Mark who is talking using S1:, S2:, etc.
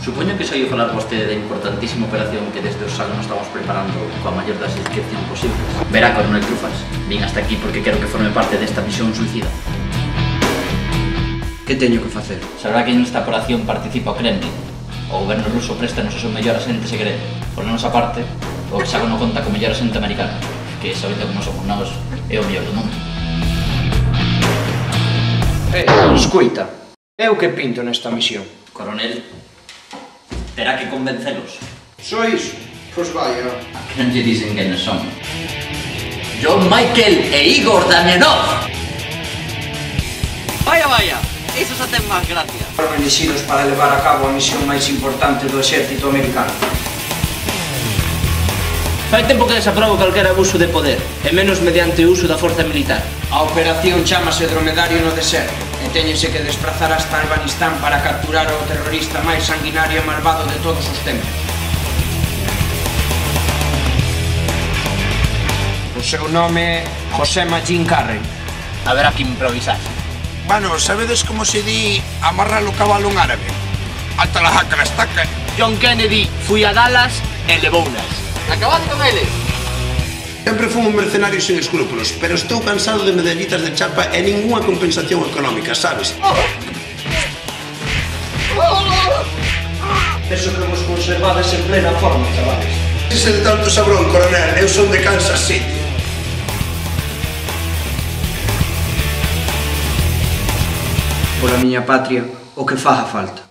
S1: Supoño que xa oíu falar vostede da importantísima operación que desde os SAL nos estamos preparando coa maior das discrecións posibles. Verá, coronel Trufas, vin hasta aquí porque quero que forme parte desta misión suicida.
S2: Que teño que facer?
S1: Sabrá que nesta operación participa o Kremlin. O goberno ruso préstanos o seu mellor asente secreto. Por nosa parte, o Hexágono conta co mellor asente americano, que, sabendo como somos nós, é o mellor do mundo.
S2: Escuita, eu que pinto nesta misión?
S1: Coronel, terá que convencelos.
S2: Só iso? Pois vaya.
S1: A que non lle dicen quen son? John Michael e Igor Damianov!
S3: Vaya, iso xa ten máis gracia.
S2: Foron elixidos para levar a cabo a misión máis importante do exército americano.
S4: Fai tempo que desaprobo calquera abuso de poder, e menos mediante o uso da forza militar.
S2: A operación chamase Dromedario no Deserto e téñense que desplazar hasta Afganistán para capturar ao terrorista máis sanguinario e malvado de todos os tempos. O seu nome é José Magín Carrey.
S4: Haberá que improvisar.
S5: Bueno, sabedes como se di amarrar o cabalo en árabe? Alta la jaca la estaca.
S4: John Kennedy fui a Dallas e levounas.
S3: Acabad con ele.
S5: Sempre fui un mercenario sin escrúpulos, pero estou cansado de medallitas de chapa e ningunha compensación económica, sabes?
S2: Penso que vos conservades en plena forma, chavales.
S5: Ese de tanto sabrón, coronel, eu son de Kansas City.
S2: Pola miña patria, o que faga falta.